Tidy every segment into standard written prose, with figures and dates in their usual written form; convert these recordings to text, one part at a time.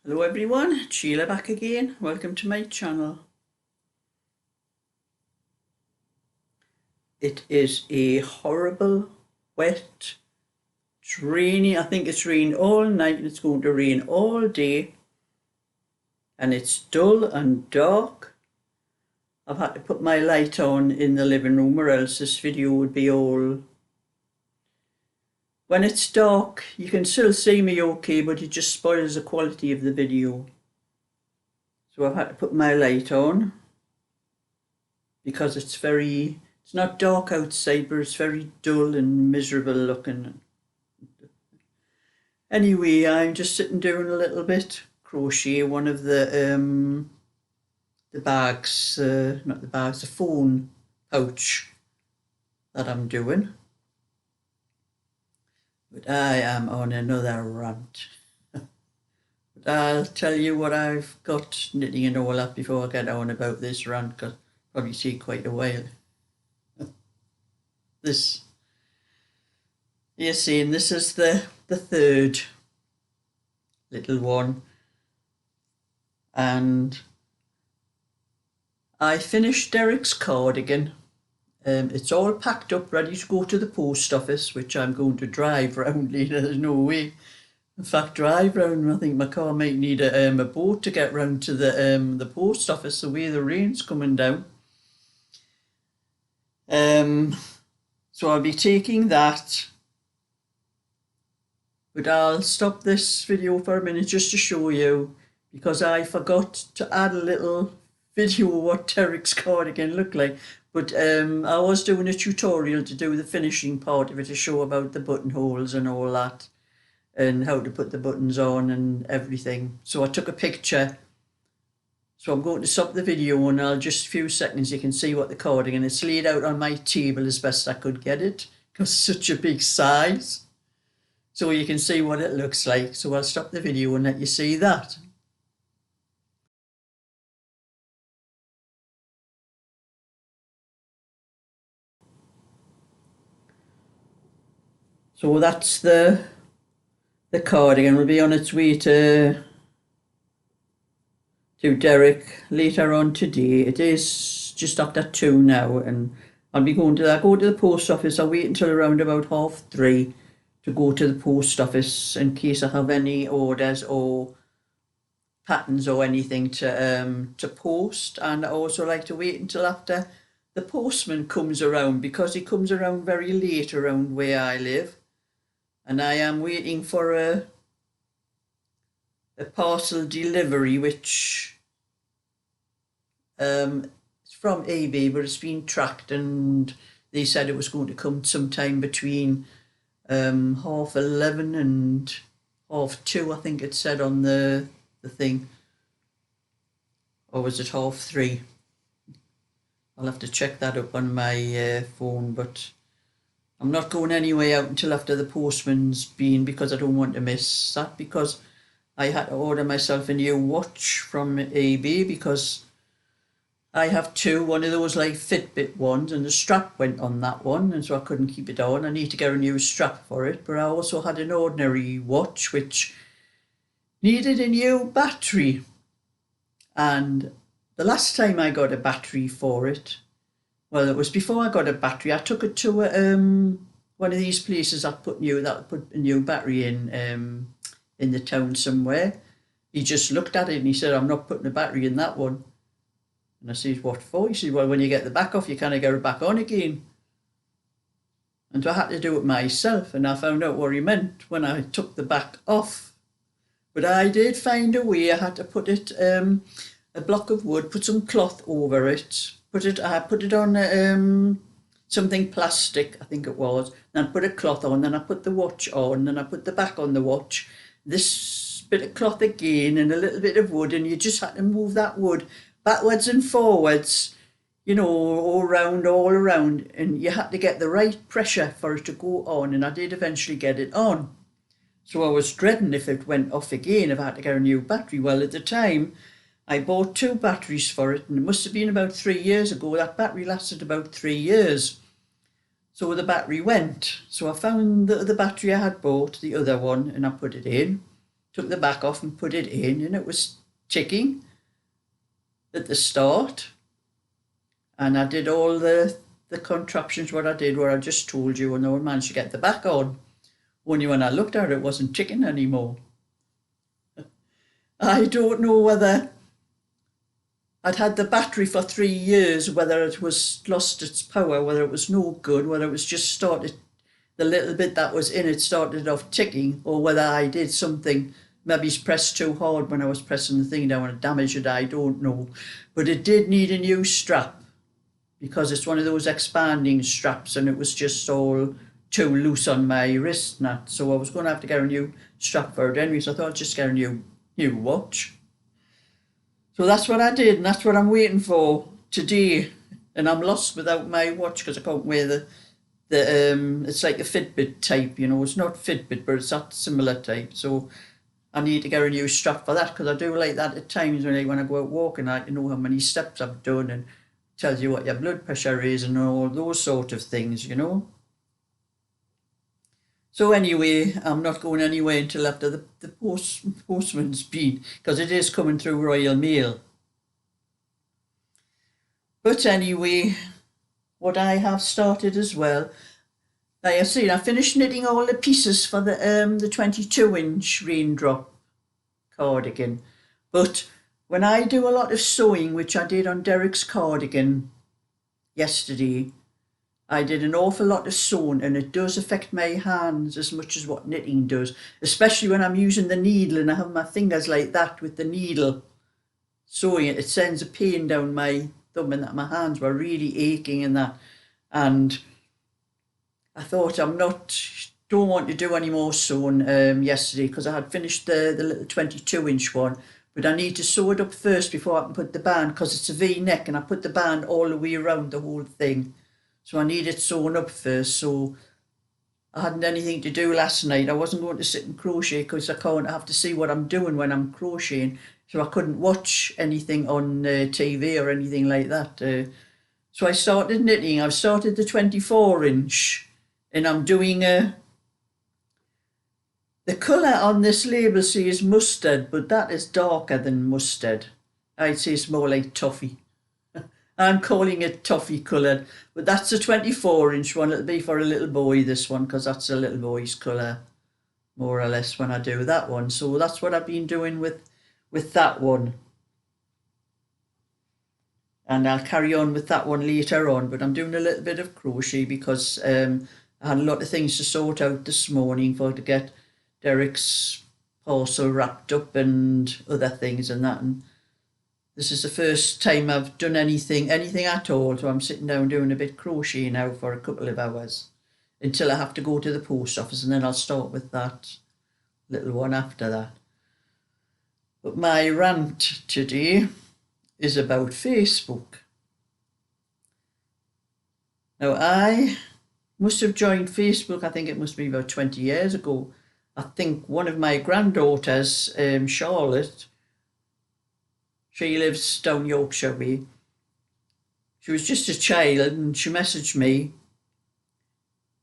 Hello everyone, Sheila back again. Welcome to my channel. It is a horrible, wet, rainy, I think it's rained all night and it's going to rain all day. And it's dull and dark. I've had to put my light on in the living room or else this video would be all... When it's dark, you can still see me okay, but it just spoils the quality of the video. So I've had to put my light on because it's not dark outside, but it's very dull and miserable looking. Anyway, I'm just sitting doing a little bit crochet one of the bags, not the bags, the phone pouch that I'm doing. But I am on another rant. But I'll tell you what I've got knitting and all that before I get on about this rant, because it'll probably take quite a while. This, you're seeing, this is the third little one, and I finished Derek's cardigan. It's all packed up, ready to go to the post office, which I'm going to drive round later. There's no way. In fact, drive round. I think my car might need a boat to get round to the post office, the way the rain's coming down. So I'll be taking that. But I'll stop this video for a minute just to show you, because I forgot to add a little video of what Derek's cardigan looked like. But I was doing a tutorial to do the finishing part of it, to show about the buttonholes and all that, and how to put the buttons on and everything. So I took a picture. So I'm going to stop the video and I'll just a few seconds you can see what the cardigan, it's laid out on my table as best I could get it, because it's such a big size. So you can see what it looks like. So I'll stop the video and let you see that. So that's the cardigan. Will be on its way to Derek later on today. It is just after 2 now, and I'll be going to the post office. I'll wait until around about 3:30 to go to the post office in case I have any orders or patterns or anything to post. And I also like to wait until after the postman comes around, because he comes around very late around where I live, and I am waiting for a parcel delivery, which it's from eBay, but it's been tracked, and they said it was going to come sometime between 11:30 and 2:30, I think it said on the thing. Or was it 3:30? I'll have to check that up on my phone, but I'm not going anywhere out until after the postman's been, because I don't want to miss that, because I had to order myself a new watch from eBay, because I have two, one of those like Fitbit ones, and the strap went on that one, and so I couldn't keep it on. I need to get a new strap for it. But I also had an ordinary watch which needed a new battery, and the last time I got a battery for it, well, it was before I got a battery. I took it to one of these places that put a new battery in the town somewhere. He just looked at it and he said, "I'm not putting a battery in that one." And I said, "What for?" He said, "Well, when you get the back off, you kind of get it back on again." And so I had to do it myself, and I found out what he meant when I took the back off. But I did find a way. I had to put it, a block of wood, put some cloth over it, I put it on something plastic, I think it was, then I put a cloth on, then I put the watch on, then I put the back on the watch, this bit of cloth again, and a little bit of wood, and you just had to move that wood backwards and forwards, you know, all around, and you had to get the right pressure for it to go on, and I did eventually get it on. So I was dreading if it went off again, if I had to get a new battery. Well, at the time, I bought 2 batteries for it, and it must have been about 3 years ago. That battery lasted about 3 years. So the battery went. So I found the battery I had bought, the other one, and I put it in, took the back off and put it in, and it was ticking at the start. And I did all the contraptions what I did, where I just told you, and I managed to get the back on. Only when I looked at it, it wasn't ticking anymore. I don't know whether I'd had the battery for 3 years, whether it was lost its power, whether it was no good, whether it was just started, the little bit that was in it started off ticking, or whether I did something, maybe pressed too hard when I was pressing the thing down and damaged it, I don't know. But it did need a new strap, because it's one of those expanding straps, and it was just all too loose on my wrist nut. So I was going to have to get a new strap for it anyway, so I thought I'd just get a new watch. So that's what I did, and that's what I'm waiting for today. And I'm lost without my watch, because I can't wear the it's like a Fitbit type, it's not Fitbit, but it's that similar type. So I need to get a new strap for that, because I do like that at times when I go out walking. I know how many steps I've done, and tells you what your blood pressure is and all those sort of things, So anyway, I'm not going anywhere until after the postman's been, because it is coming through Royal Mail. But anyway, what I have started as well, like I say, I finished knitting all the pieces for the 22-inch raindrop cardigan. But when I do a lot of sewing, which I did on Derek's cardigan yesterday, I did an awful lot of sewing, and it does affect my hands as much as what knitting does, especially when I'm using the needle and I have my fingers like that with the needle sewing it. It sends a pain down my thumb, and that my hands were really aching and that. And I thought don't want to do any more sewing yesterday, because I had finished the little 22-inch one. But I need to sew it up first before I can put the band, because it's a V-neck, and I put the band all the way around the whole thing. So I need it sewn up first. So I hadn't anything to do last night. I wasn't going to sit and crochet, because I have to see what I'm doing when I'm crocheting. So I couldn't watch anything on TV or anything like that. So I started knitting. I've started the 24-inch, and I'm doing the colour on this label says mustard, but that is darker than mustard. I'd say it's more like toffee. I'm calling it toffee coloured, but that's a 24-inch one. It'll be for a little boy, this one, because that's a little boy's colour, more or less, when I do that one. So that's what I've been doing with that one. And I'll carry on with that one later on, but I'm doing a little bit of crochet, because I had a lot of things to sort out this morning to get Derek's parcel wrapped up and other things and that. And this is the first time I've done anything at all, so I'm sitting down doing a bit crochet now for a couple of hours until I have to go to the post office, and then I'll start with that little one after that. But my rant today is about Facebook. Now, I must have joined Facebook, I think it must be about 20 years ago. I think one of my granddaughters, Charlotte, she lives down Yorkshire way. She was just a child, and she messaged me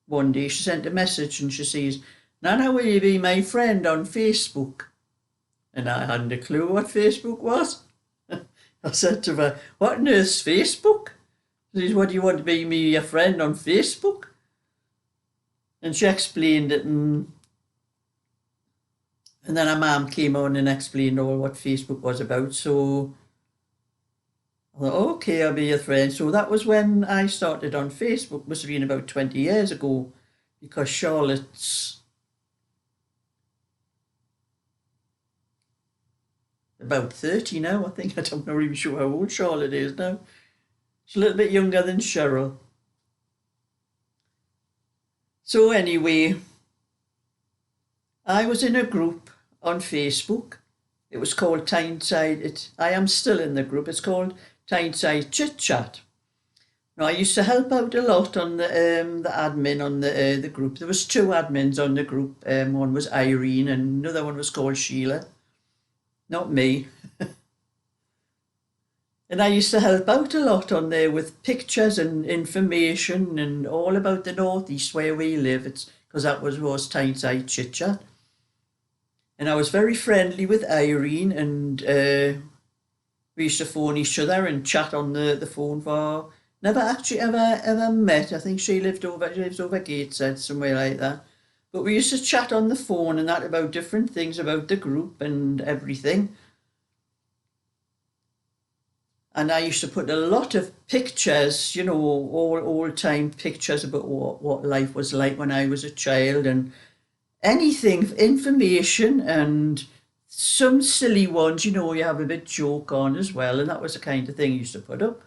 one day. She sent a message and she says, "Nana, will you be my friend on Facebook?" And I hadn't a clue what Facebook was. I said to her, "What on earth's Facebook?" She says, "What, do you want to be your friend on Facebook?" And she explained it, and then her mum came on and explained all what Facebook was about. So I thought, okay, I'll be your friend. So that was when I started on Facebook. Must have been about 20 years ago, because Charlotte's about 30 now, I think. I'm not even sure how old Charlotte is now. She's a little bit younger than Cheryl. So anyway, I was in a group on Facebook. It was called Tyneside. I am still in the group. It's called Tyneside Chit Chat. Now, I used to help out a lot on the admin on the group. There was 2 admins on the group. One was Irene, and another one was called Sheila. Not me. And I used to help out a lot on there with pictures and information and all about the northeast where we live. It's because that was Tyneside Chit Chat. And I was very friendly with Irene, and we used to phone each other and chat on the phone for, never actually ever met. I think she lives over Gateshead, somewhere like that. But we used to chat on the phone and that about different things, about the group and everything. And I used to put a lot of pictures, all time pictures about what life was like when I was a child, and anything, information, and some silly ones, you have a bit joke on as well, and that was the kind of thing I used to put up.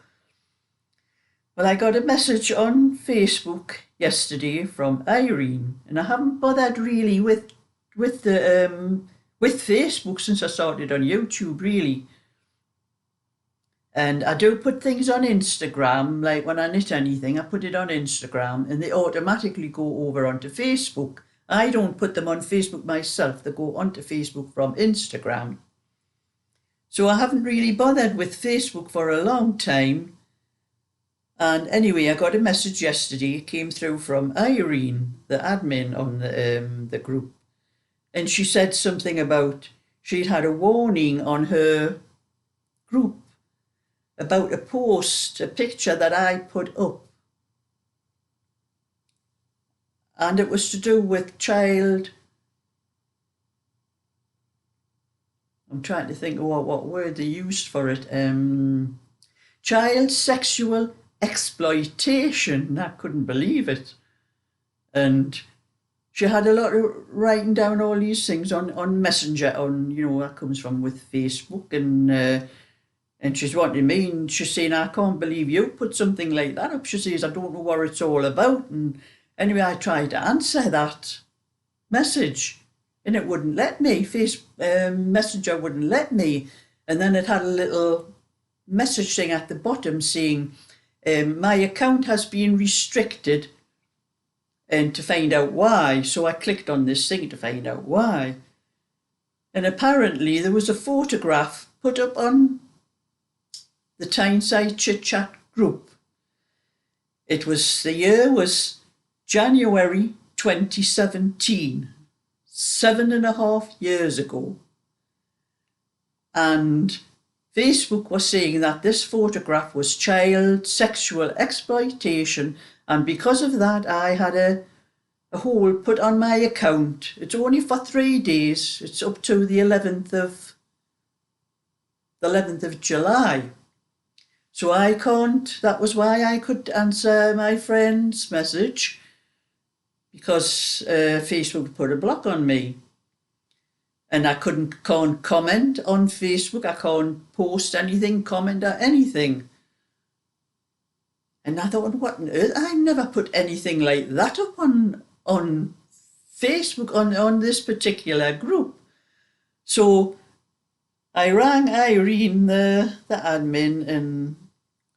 Well, I got a message on Facebook yesterday from Irene, and I haven't bothered really with Facebook since I started on YouTube, really. And I do put things on Instagram, like when I knit anything, I put it on Instagram, and they automatically go over onto Facebook. I don't put them on Facebook myself, they go onto Facebook from Instagram. So I haven't really bothered with Facebook for a long time. And anyway, I got a message yesterday, it came through from Irene, the admin on the group. And she said something about she'd had a warning on her group about a post, a picture that I put up. And it was to do with child, I'm trying to think of what word they used for it, child sexual exploitation. I couldn't believe it. And she had a lot of writing down all these things on Messenger, that comes from with Facebook, and she's wanting me, and she's saying, I can't believe you put something like that up. She says, I don't know what it's all about. And anyway, I tried to answer that message, and it wouldn't let me. Messenger wouldn't let me. And then it had a little message thing at the bottom saying, my account has been restricted, and to find out why. So I clicked on this thing to find out why. And apparently there was a photograph put up on the Tyneside Chit Chat group. The year was January 2017, 7.5 years ago. And Facebook was saying that this photograph was child sexual exploitation, and because of that I had a hold put on my account. It's only for 3 days. It's up to the 11th of July. So I can't, that was why I could answer my friend's message, because Facebook put a block on me. And I can't comment on Facebook, I can't post anything, comment or anything. And I thought, what on earth? I never put anything like that up on Facebook, on this particular group. So I rang Irene, the admin, and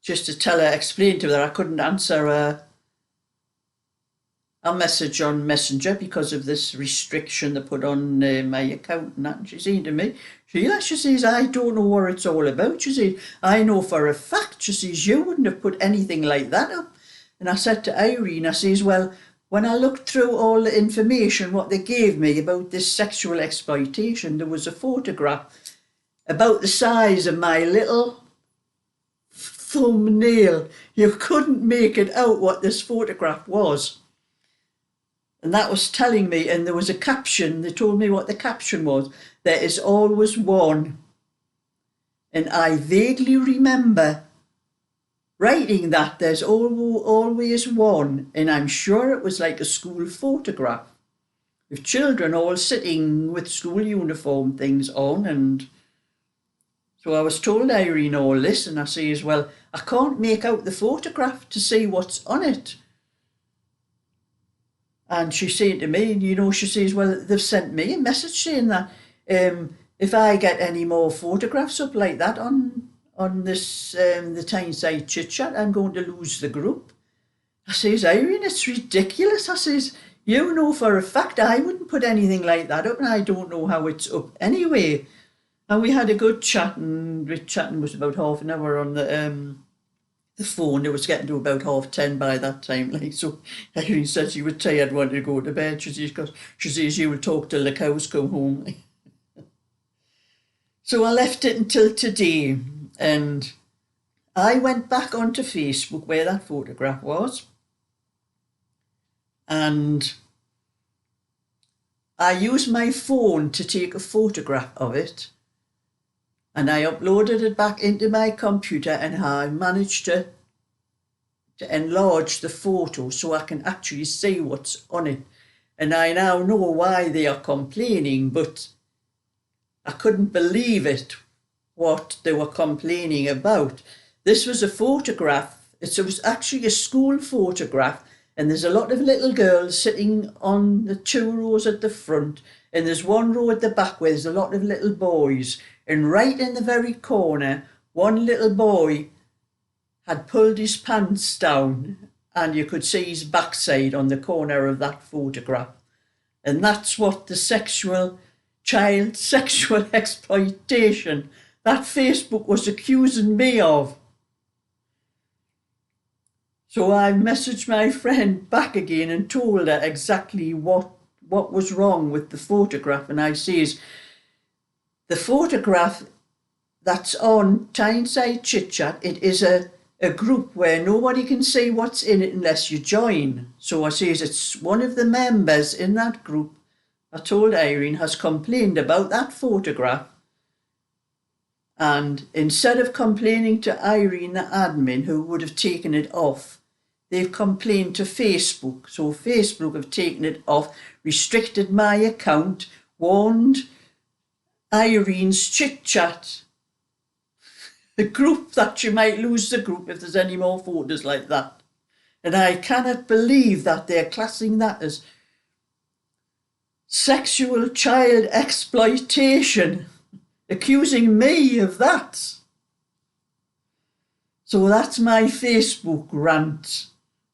just to explain to her I couldn't answer a message on Messenger because of this restriction they put on my account and that. And she's saying to me, Sheila, she says, I don't know what it's all about. She says, I know for a fact, she says, you wouldn't have put anything like that up. And I said to Irene, I says, well, when I looked through all the information, what they gave me about this sexual exploitation, there was a photograph about the size of my little thumbnail. You couldn't make it out what this photograph was. And that was telling me, and there was a caption, they told me what the caption was, there is always one. And I vaguely remember writing that there's always one, and I'm sure it was like a school photograph of children all sitting with school uniform things on. And so I was told Irene all this, and I says, well, I can't make out the photograph to see what's on it. And she said to me, she says, well, they've sent me a message saying that if I get any more photographs up like that on this the Tyneside Chit Chat, I'm going to lose the group. I says, Irene, it's ridiculous. I says, you know for a fact I wouldn't put anything like that up, and I don't know how it's up anyway. And we had a good chat, and the chatting was about half an hour on the phone. It was getting to about 10:30 by that time. So Irene said she was tired, wanted to go to bed. She says, you will talk till the cows come home. So I left it until today, and I went back onto Facebook where that photograph was, and I used my phone to take a photograph of it, and I uploaded it back into my computer, and I managed to enlarge the photo so I can actually see what's on it. And I now know why they are complaining, but I couldn't believe it, what they were complaining about. This was a photograph. It was actually a school photograph, and there's a lot of little girls sitting on the 2 rows at the front, and there's 1 row at the back where there's a lot of little boys. And right in the very corner, one little boy had pulled his pants down, and you could see his backside on the corner of that photograph. And that's what the child sexual exploitation that Facebook was accusing me of. So I messaged my friend back again and told her exactly what was wrong with the photograph. And I says, the photograph that's on Tyneside Chit Chat, it is a group where nobody can see what's in it unless you join. So I says, it's one of the members in that group, I told Irene, has complained about that photograph. And instead of complaining to Irene, the admin, who would have taken it off, they've complained to Facebook. So Facebook have taken it off, restricted my account, warned Irene's Chit Chat, the group, that you might lose the group if there's any more photos like that. And I cannot believe that they're classing that as sexual child exploitation, accusing me of that. So that's my Facebook rant.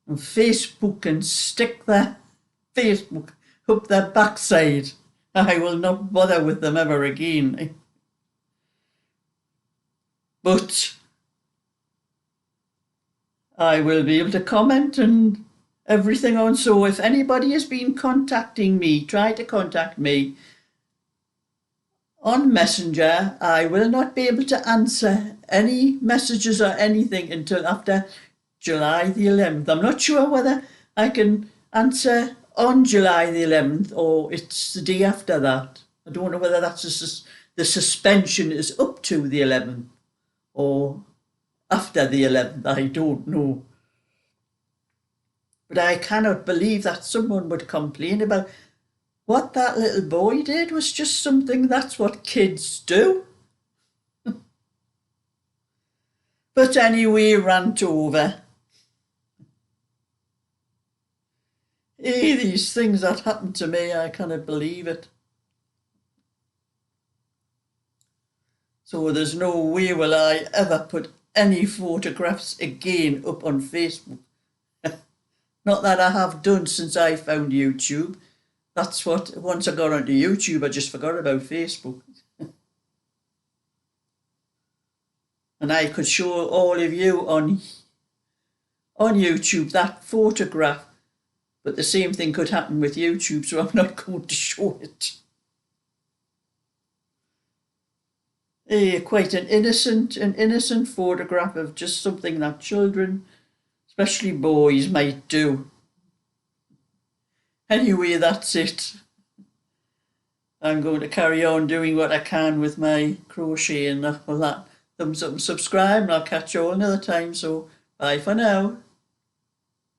And Facebook can stick their Facebook up their backside. I will not bother with them ever again. But I will be able to comment and everything on. So if anybody has been contacting me, try to contact me on Messenger. I will not be able to answer any messages or anything until after July the 11th. I'm not sure whether I can answer on July the 11th or it's the day after that. I don't know whether that's the suspension is up to the 11th or after the 11th. I don't know. But I cannot believe that someone would complain about what that little boy did was just something, that's what kids do. But anyway, rant over. These things that happen to me, I cannot believe it. So there's no way will I ever put any photographs again up on Facebook. Not that I have done since I found YouTube. That's what, once I got onto YouTube, I just forgot about Facebook. And I could show all of you on YouTube that photograph, but the same thing could happen with YouTube, so I'm not going to show it. Quite an innocent photograph of just something that children, especially boys, might do. Anyway, that's it. I'm going to carry on doing what I can with my crochet and all that. Thumbs up and subscribe, and I'll catch you all another time. So bye for now.